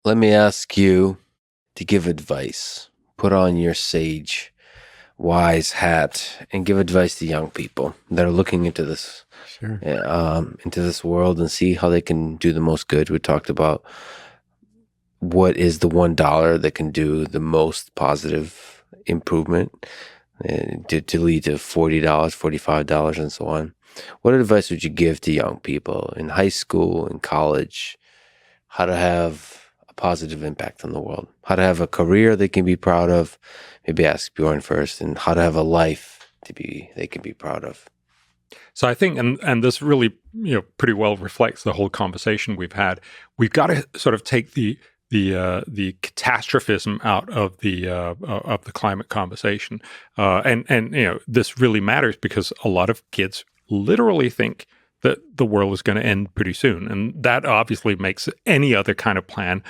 let me ask you to give advice. Put on your sage, wise hat and give advice to young people that are looking into this, Sure. into this world and see how they can do the most good. We talked about what is the $1 that can do the most positive improvement to lead to $40, $45, and so on. What advice would you give to young people in high school and college, how to have a positive impact on the world, how to have a career they can be proud of? Maybe ask Bjorn first, and how to have a life they can be proud of. So I think, and this really, pretty well reflects the whole conversation we've had. We've got to sort of take the catastrophism out of the climate conversation, and this really matters because a lot of kids literally think that the world is going to end pretty soon, and that obviously makes any other kind of plan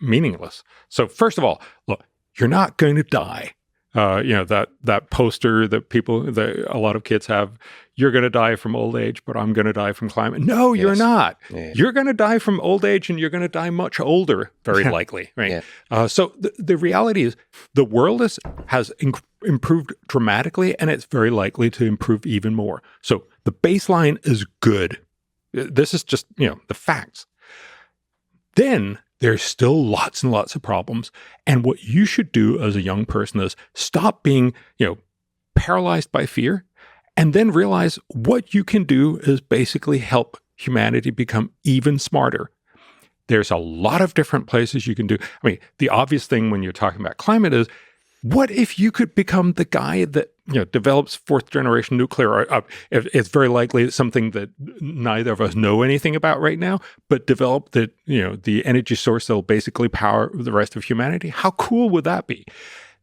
meaningless. So first of all, look, you're not going to die. That poster that a lot of kids have, you're going to die from old age, but I'm going to die from climate. No, you're not. Yeah. You're going to die from old age, and you're going to die much older, very likely, right? Yeah. So the reality is the world has improved dramatically, and it's very likely to improve even more. So the baseline is good. This is just, the facts. Then there's still lots and lots of problems. And what you should do as a young person is stop being, paralyzed by fear, and then realize what you can do is basically help humanity become even smarter. There's a lot of different places you can do. I mean, the obvious thing when you're talking about climate is, what if you could become the guy that develops fourth generation nuclear? It's very likely it's something that neither of us know anything about right now, but develop the energy source that'll basically power the rest of humanity. How cool would that be?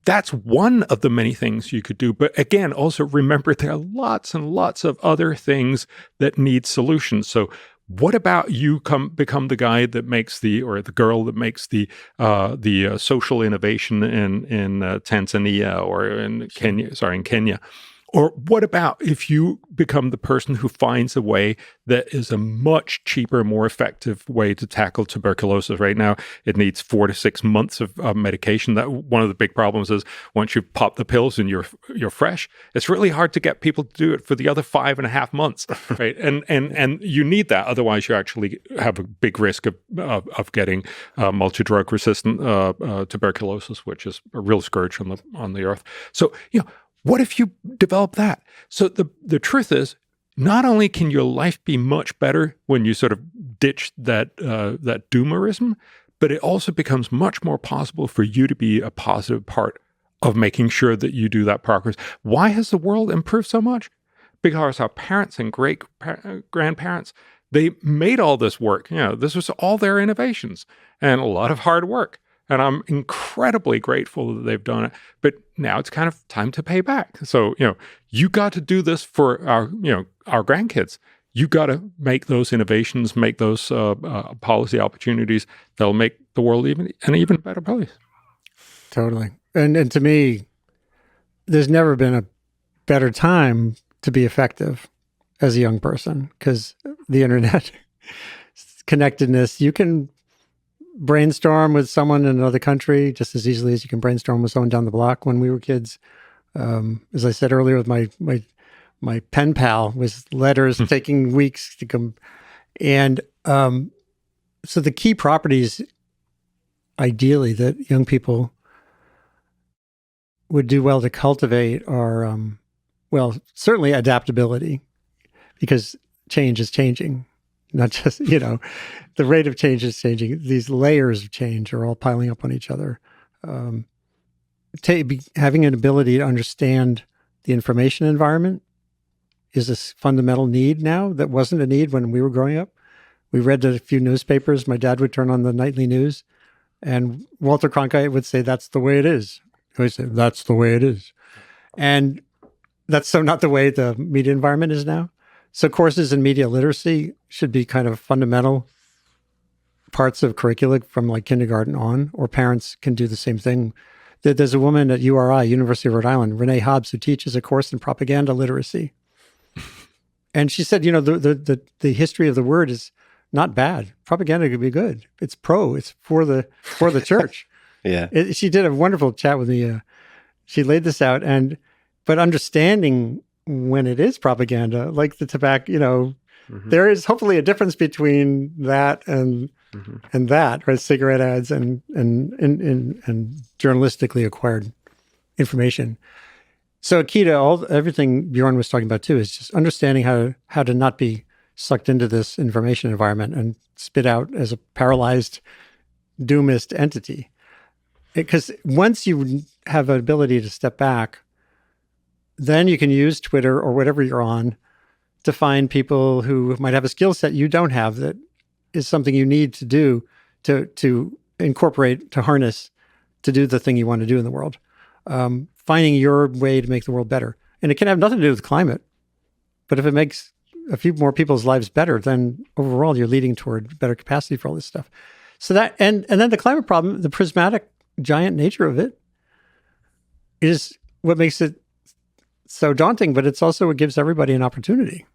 That's one of the many things you could do. But again, also remember there are lots and lots of other things that need solutions. So what about you become the guy that makes or the girl that makes the social innovation in Tanzania or in Kenya? Or what about if you become the person who finds a way that is a much cheaper, more effective way to tackle tuberculosis? Right now, it needs 4 to 6 months of medication. That one of the big problems is once you pop the pills and you're fresh, it's really hard to get people to do it for the other 5.5 months, right? And you need that, otherwise you actually have a big risk of getting multi-drug resistant tuberculosis, which is a real scourge on the earth. So what if you develop that? So the truth is, not only can your life be much better when you sort of ditch that doomerism, but it also becomes much more possible for you to be a positive part of making sure that you do that progress. Why has the world improved so much? Because our parents and grandparents, they made all this work. This was all their innovations and a lot of hard work. And I'm incredibly grateful that they've done it. But now it's kind of time to pay back. So, you got to do this for our grandkids. You got to make those innovations, make those policy opportunities that'll make the world an even better place. Totally. And to me, there's never been a better time to be effective as a young person, because the internet, connectedness, you can brainstorm with someone in another country just as easily as you can brainstorm with someone down the block. When we were kids, as I said earlier, with my pen pal, was letters taking weeks to come. And so the key properties, ideally, that young people would do well to cultivate are, certainly adaptability, because change is changing. Not just, the rate of change is changing. These layers of change are all piling up on each other. Having an ability to understand the information environment is a fundamental need now that wasn't a need when we were growing up. We read a few newspapers. My dad would turn on the nightly news, and Walter Cronkite would say, "That's the way it is." He would say, "That's the way it is." And that's so not the way the media environment is now. So courses in media literacy should be kind of fundamental parts of curricula from like kindergarten on, or parents can do the same thing. There's a woman at URI, University of Rhode Island, Renee Hobbs, who teaches a course in propaganda literacy. And she said, the history of the word is not bad. Propaganda could be good. It's for the church. Yeah. She did a wonderful chat with me. She laid this out, but understanding when it is propaganda, like the tobacco, there is hopefully a difference between that and that, right? Cigarette ads and journalistically acquired information. So a key to everything Bjørn was talking about too is just understanding how to not be sucked into this information environment and spit out as a paralyzed, doomist entity. Because once you have an ability to step back, then you can use Twitter or whatever you're on to find people who might have a skill set you don't have that is something you need to do to incorporate, to harness, to do the thing you want to do in the world. Finding your way to make the world better. And it can have nothing to do with climate, but if it makes a few more people's lives better, then overall you're leading toward better capacity for all this stuff. So that, and then the climate problem, the prismatic giant nature of it is what makes it so daunting, but it's also what gives everybody an opportunity.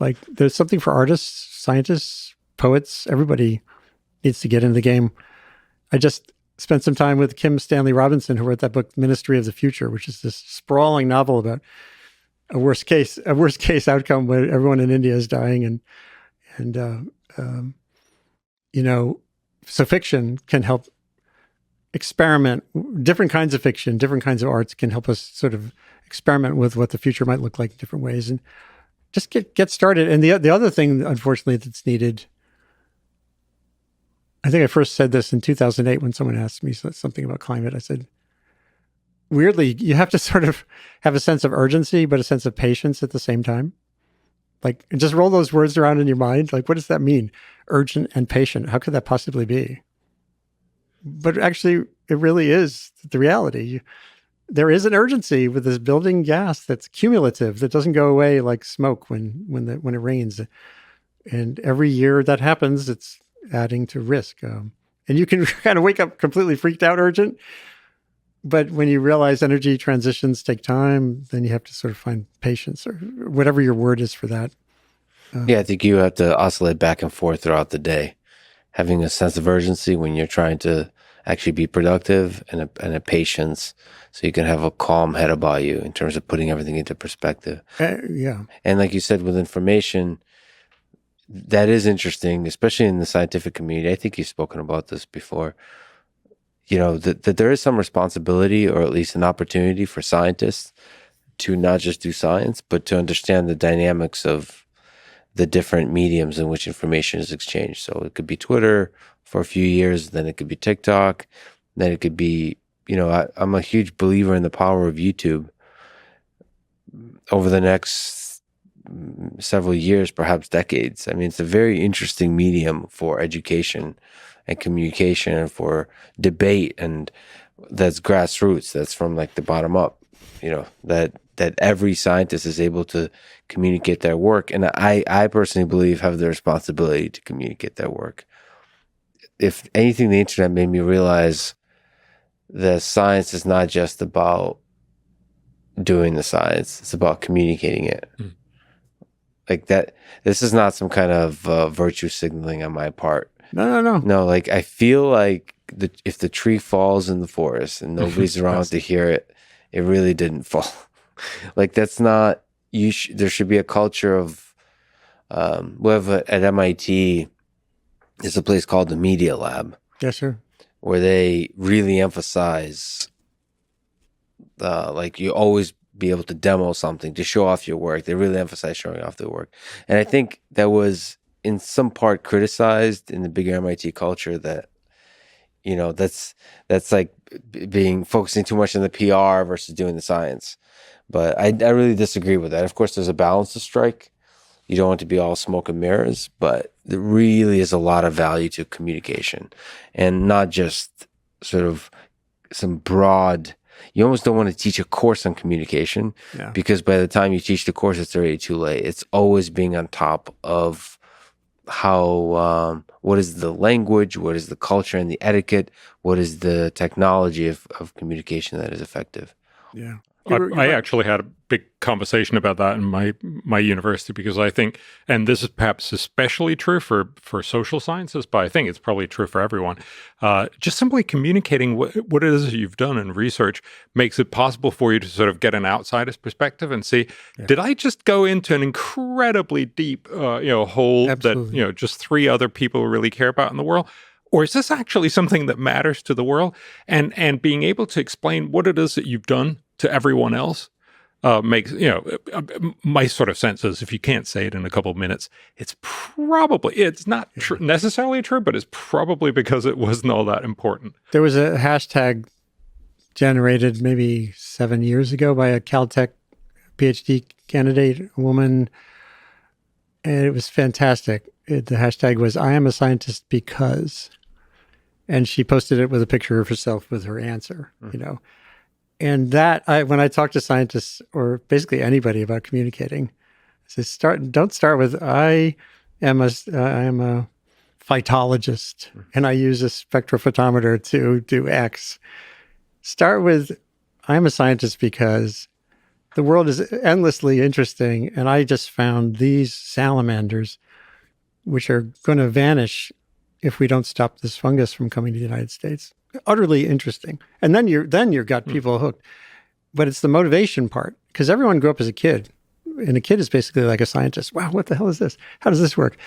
Like there's something for artists, scientists, poets, everybody needs to get into the game. I just spent some time with Kim Stanley Robinson, who wrote that book, Ministry of the Future, which is this sprawling novel about a worst case outcome where everyone in India is dying. So fiction can help experiment. Different kinds of fiction, different kinds of arts can help us sort of experiment with what the future might look like in different ways and just get started. And the other thing, unfortunately, that's needed, I think I first said this in 2008 when someone asked me something about climate. I said, weirdly, you have to sort of have a sense of urgency, but a sense of patience at the same time. Like, just roll those words around in your mind. Like, what does that mean? Urgent and patient. How could that possibly be? But actually, it really is the reality. There is an urgency with this building gas that's cumulative, that doesn't go away like smoke when it rains. And every year that happens, it's adding to risk. And you can kind of wake up completely freaked out urgent. But when you realize energy transitions take time, then you have to sort of find patience or whatever your word is for that. I think you have to oscillate back and forth throughout the day, having a sense of urgency when you're trying to actually be productive and a patience so you can have a calm head about you in terms of putting everything into perspective. Yeah. And like you said, with information, that is interesting, especially in the scientific community. I think you've spoken about this before. That there is some responsibility, or at least an opportunity for scientists to not just do science, but to understand the dynamics of the different mediums in which information is exchanged. So it could be Twitter for a few years, then it could be TikTok, then it could be, I'm a huge believer in the power of YouTube. Over the next several years, perhaps decades. I mean, it's a very interesting medium for education and communication and for debate, and that's grassroots. That's from like the bottom up, that every scientist is able to communicate their work. And I personally believe have the responsibility to communicate their work. If anything, the internet made me realize that science is not just about doing the science, it's about communicating it. Like that, this is not some kind of virtue signaling on my part. No. No, like I feel like if the tree falls in the forest and nobody's around to hear it, it really didn't fall. Like that's not, there should be a culture of, we have at MIT, there's a place called the Media Lab. Yes, sir. Where they really emphasize, like you always be able to demo something, to show off your work. They really emphasize showing off their work. And I think that was in some part criticized in the bigger MIT culture that, that's like focusing too much on the PR versus doing the science. But I really disagree with that. Of course, there's a balance to strike. You don't want to be all smoke and mirrors, but there really is a lot of value to communication and not just sort of some broad. You almost don't want to teach a course on communication because by the time you teach the course, it's already too late. It's always being on top of how, what is the language, what is the culture and the etiquette, what is the technology of communication that is effective. Yeah. I actually had a big conversation about that in my university, because I think, and this is perhaps especially true for social sciences, but I think it's probably true for everyone. Just simply communicating what it is that you've done in research makes it possible for you to sort of get an outsider's perspective and see, did I just go into an incredibly deep, hole Absolutely. that, just 3 other people really care about in the world? Or is this actually something that matters to the world? And being able to explain what it is that you've done to everyone else makes, my sort of sense is, if you can't say it in a couple of minutes, it's not necessarily true, but it's probably because it wasn't all that important. There was a hashtag generated maybe 7 years ago by a Caltech PhD candidate, a woman, and it was fantastic. The hashtag was, "I am a scientist because," and she posted it with a picture of herself with her answer, And that, when I talk to scientists or basically anybody about communicating, I say, don't start with, I am a phytologist and I use a spectrophotometer to do X. Start with, I'm a scientist because the world is endlessly interesting, and I just found these salamanders, which are going to vanish if we don't stop this fungus from coming to the United States. Utterly interesting. And then you've got people hooked. But it's the motivation part, because everyone grew up as a kid, and a kid is basically like a scientist. Wow, what the hell is this? How does this work?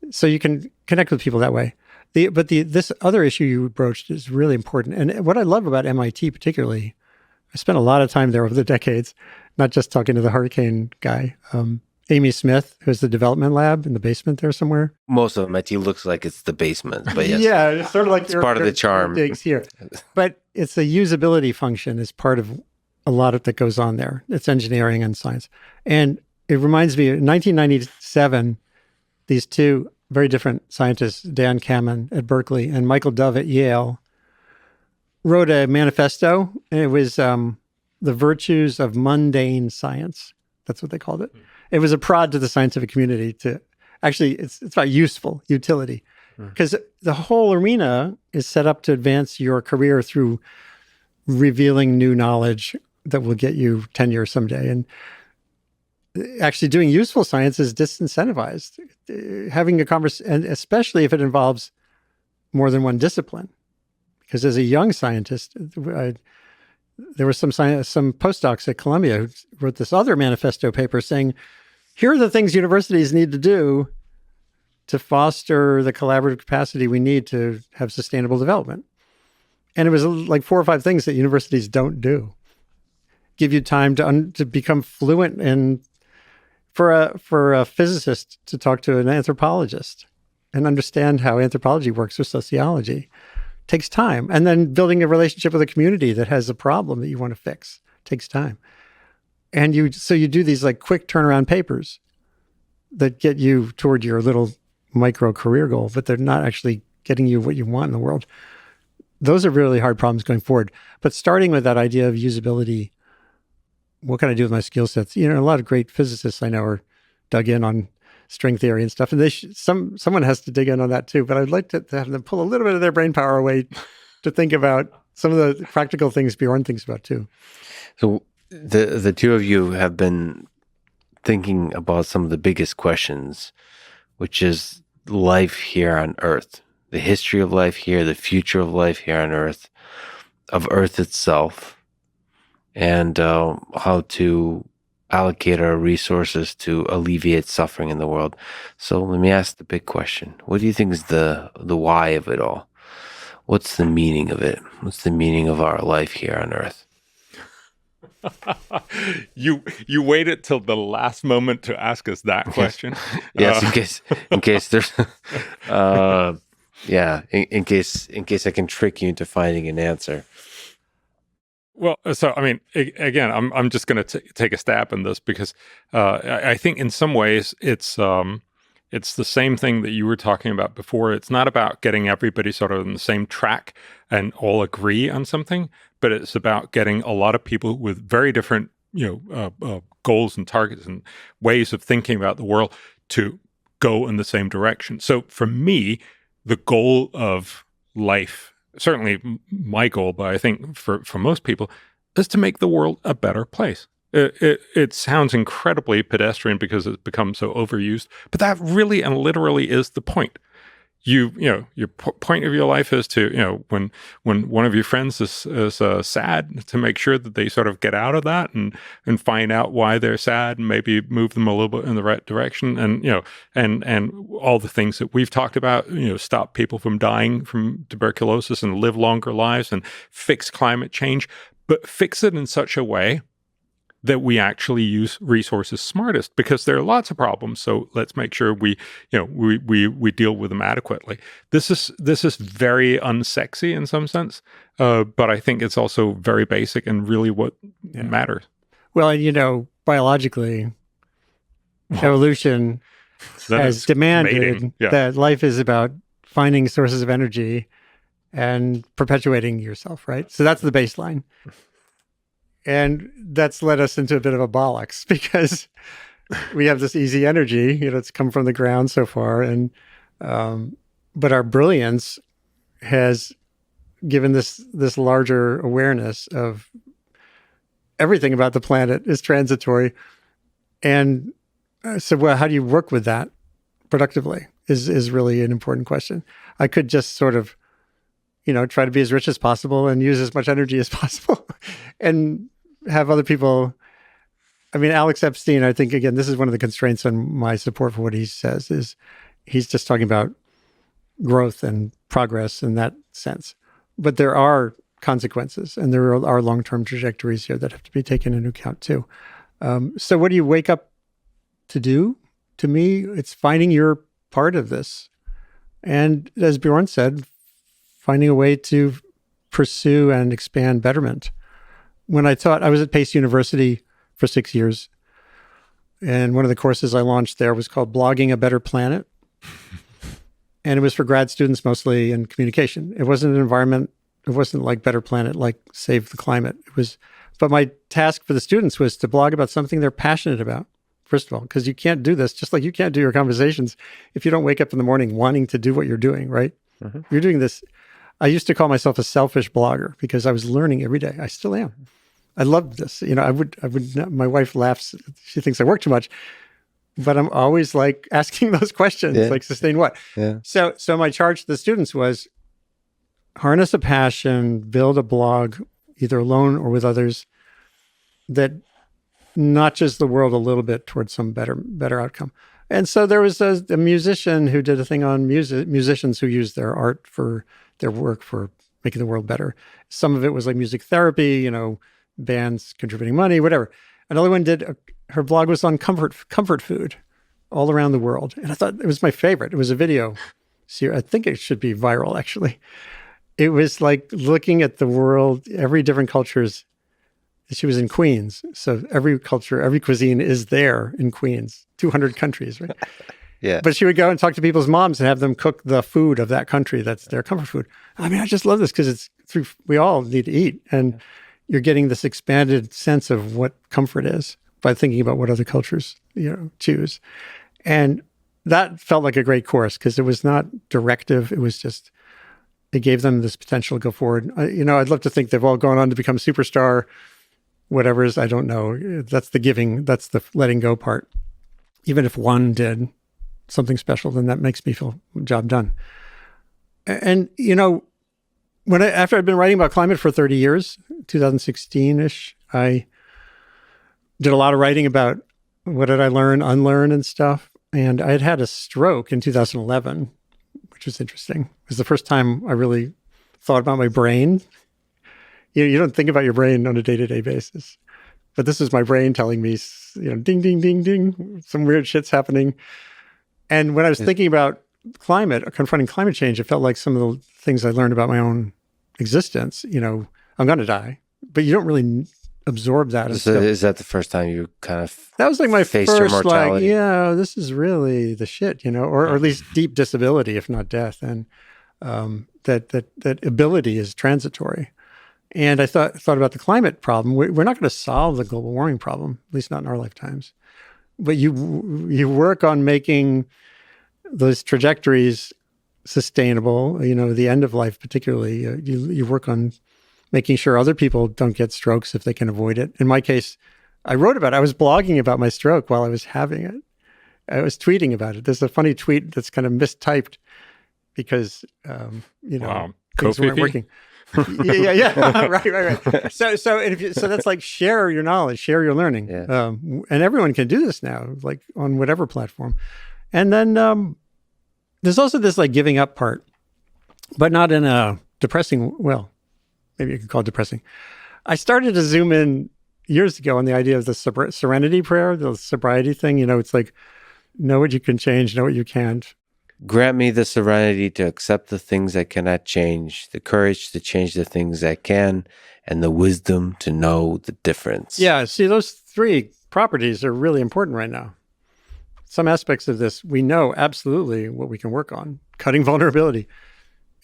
So you can connect with people that way. This other issue you broached is really important. And what I love about MIT particularly, I spent a lot of time there over the decades, not just talking to the hurricane guy, Amy Smith, who's the development lab in the basement there somewhere. Most of MIT looks like it's the basement, but yes. Yeah, it's sort of like it's part of the charm. Digs here. But it's a usability function is part of a lot of that goes on there. It's engineering and science. And it reminds me, in 1997, these 2 very different scientists, Dan Kamen at Berkeley and Michael Dove at Yale, wrote a manifesto. And it was the virtues of mundane science. That's what they called it. It was a prod to the scientific community to actually, it's about useful utility, because the whole arena is set up to advance your career through revealing new knowledge that will get you tenure someday. And actually doing useful science is disincentivized. Having a conversation, and especially if it involves more than one discipline, because as a young scientist, there were some postdocs at Columbia who wrote this other manifesto paper saying, here are the things universities need to do to foster the collaborative capacity we need to have sustainable development. And it was like 4 or 5 things that universities don't do. Give you time to become fluent in, for a physicist to talk to an anthropologist and understand how anthropology works with sociology. Takes time. And then building a relationship with a community that has a problem that you want to fix takes time. And you do these like quick turnaround papers that get you toward your little micro career goal, but they're not actually getting you what you want in the world. Those are really hard problems going forward. But starting with that idea of usability, what can I do with my skill sets? A lot of great physicists I know are dug in on string theory and stuff, and someone has to dig in on that too. But I'd like to have them pull a little bit of their brain power away to think about some of the practical things Bjørn thinks about too. So the 2 of you have been thinking about some of the biggest questions, which is life here on Earth, the history of life here, the future of life here on Earth, of Earth itself, and how to allocate our resources to alleviate suffering in the world. So let me ask the big question. What do you think is the why of it all? What's the meaning of it? What's the meaning of our life here on Earth? You waited till the last moment to ask us that question. Yes, in case there's in case I can trick you into finding an answer. Well, so I mean, again, I'm just going to take a stab in this, because I think in some ways it's the same thing that you were talking about before. It's not about getting everybody sort of on the same track and all agree on something, but it's about getting a lot of people with very different, goals and targets and ways of thinking about the world to go in the same direction. So for me, the goal of life, certainly my goal, but I think for most people, is to make the world a better place. It sounds incredibly pedestrian because it's become so overused, but that really and literally is the point. Your point of your life is to, when one of your friends is sad, to make sure that they sort of get out of that and find out why they're sad and maybe move them a little bit in the right direction. And all the things that we've talked about, stop people from dying from tuberculosis and live longer lives and fix climate change, but fix it in such a way that we actually use resources smartest, because there are lots of problems. So let's make sure we deal with them adequately. This is very unsexy in some sense, but I think it's also very basic and really what matters. Well, and biologically, evolution has demanded that life is about finding sources of energy and perpetuating yourself, right? So that's the baseline. And that's led us into a bit of a bollocks, because we have this easy energy, it's come from the ground so far. And, but our brilliance has given this larger awareness of everything about the planet is transitory. And so, well, how do you work with that productively is really an important question. I could just sort of, try to be as rich as possible and use as much energy as possible and have other people. I mean, Alex Epstein, I think, again, this is one of the constraints on my support for what he says, is he's just talking about growth and progress in that sense. But there are consequences, and there are long-term trajectories here that have to be taken into account too. So what do you wake up to do? To me, it's finding your part of this. And as Bjorn said, finding a way to pursue and expand betterment. When I was at Pace University for 6 years, and one of the courses I launched there was called Blogging a Better Planet. And it was for grad students mostly in communication. It wasn't an environment, it wasn't like Better Planet, like Save the Climate. But my task for the students was to blog about something they're passionate about, first of all, because you can't do this, just like you can't do your conversations if you don't wake up in the morning wanting to do what you're doing, right? Mm-hmm. You're doing this. I used to call myself a selfish blogger because I was learning every day. I still am. I love this. I would not, my wife laughs. She thinks I work too much, but I'm always like asking those questions, like sustain what? Yeah. So my charge to the students was harness a passion, build a blog, either alone or with others, that notches the world a little bit towards some better outcome. And so there was a musician who did a thing on musicians who used their art for their work for making the world better. Some of it was like music therapy, bands contributing money, whatever. Another one her blog was on comfort food all around the world. And I thought it was my favorite. It was a video series. I think it should be viral, actually. It was like looking at the world, every different cultures. She was in Queens. So every culture, every cuisine is there in Queens, 200 countries, right? Yeah. But she would go and talk to people's moms and have them cook the food of that country. That's their comfort food. I mean, I just love this because we all need to eat. And you're getting this expanded sense of what comfort is by thinking about what other cultures, choose. And that felt like a great course because it was not directive. It was just, it gave them this potential to go forward. I'd love to think they've all gone on to become superstar, whatever is, I don't know. That's the giving, that's the letting go part. Even if one did something special, then that makes me feel job done. And, after I'd been writing about climate for 30 years, 2016-ish, I did a lot of writing about what did I learn, unlearn and stuff. And I had a stroke in 2011, which was interesting. It was the first time I really thought about my brain. You don't think about your brain on a day-to-day basis. But this is my brain telling me, ding, ding, ding, ding, some weird shit's happening. And when I was thinking about confronting climate change, it felt like some of the things I learned about my own existence, I'm going to die, but you don't really absorb that. So is that the first time you kind of that was like my faced first, your mortality? this is really the shit, or at least deep disability, if not death. And that ability is transitory. And I thought about the climate problem. We're not going to solve the global warming problem, at least not in our lifetimes. But you work on making those trajectories sustainable. The end of life, particularly. You work on making sure other people don't get strokes if they can avoid it. In my case, I wrote about it. I was blogging about my stroke while I was having it. I was tweeting about it. There's a funny tweet that's kind of mistyped because, Wow. things weren't Kofifi? working. Yeah. Right. So that's like share your knowledge, share your learning. Yeah. And everyone can do this now, like on whatever platform. And then there's also this like giving up part, but not in a depressing, well, maybe you could call it depressing. I started to zoom in years ago on the idea of the serenity prayer, the sobriety thing. It's like, know what you can change, know what you can't. Grant me the serenity to accept the things I cannot change, the courage to change the things I can, and the wisdom to know the difference. Yeah, see, those three properties are really important right now. Some aspects of this, we know absolutely what we can work on. Cutting vulnerability.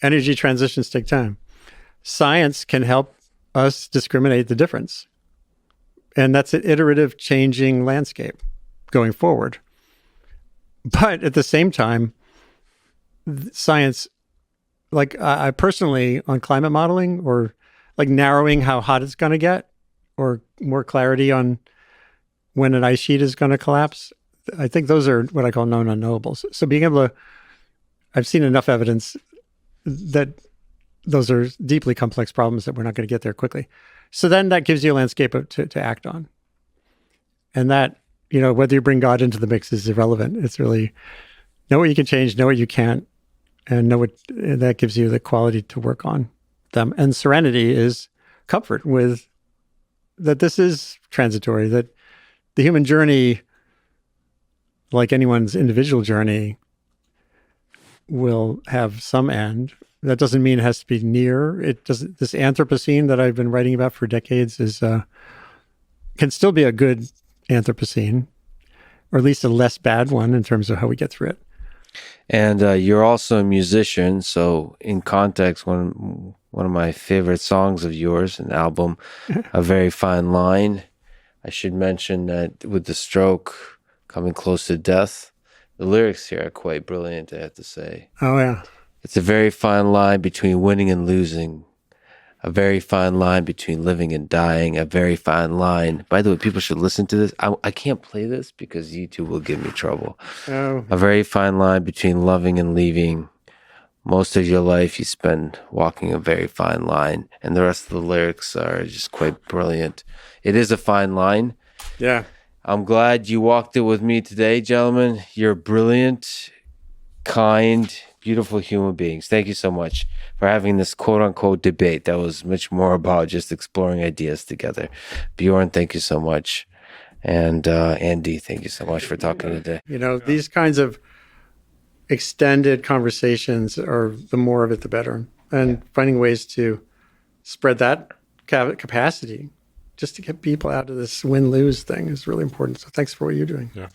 Energy transitions take time. Science can help us discriminate the difference. And that's an iterative changing landscape going forward. But at the same time, science, like I personally on climate modeling or like narrowing how hot it's going to get or more clarity on when an ice sheet is going to collapse, I think those are what I call known unknowables. So being able to, I've seen enough evidence that those are deeply complex problems that we're not going to get there quickly. So then that gives you a landscape to act on. And that, whether you bring God into the mix is irrelevant. It's really know what you can change, know what you can't, and know what that gives you the quality to work on them. And serenity is comfort with that this is transitory, that the human journey, like anyone's individual journey, will have some end. That doesn't mean it has to be near. It doesn't. This Anthropocene that I've been writing about for decades can still be a good Anthropocene, or at least a less bad one in terms of how we get through it. And you're also a musician, so in context, one of my favorite songs of yours, an album, A Very Fine Line. I should mention that with the stroke coming close to death, the lyrics here are quite brilliant, I have to say. Oh, yeah. It's a very fine line between winning and losing. A very fine line between living and dying. A very fine line. By the way, people should listen to this. I can't play this because YouTube will give me trouble. Oh. A very fine line between loving and leaving. Most of your life you spend walking a very fine line. And the rest of the lyrics are just quite brilliant. It is a fine line. Yeah. I'm glad you walked it with me today, gentlemen. You're brilliant, kind, beautiful human beings. Thank you so much for having this quote-unquote debate that was much more about just exploring ideas together. Bjorn, thank you so much. And Andy, thank you so much for talking today. These kinds of extended conversations are the more of it, the better. And finding ways to spread that capacity just to get people out of this win-lose thing is really important. So thanks for what you're doing. Yeah.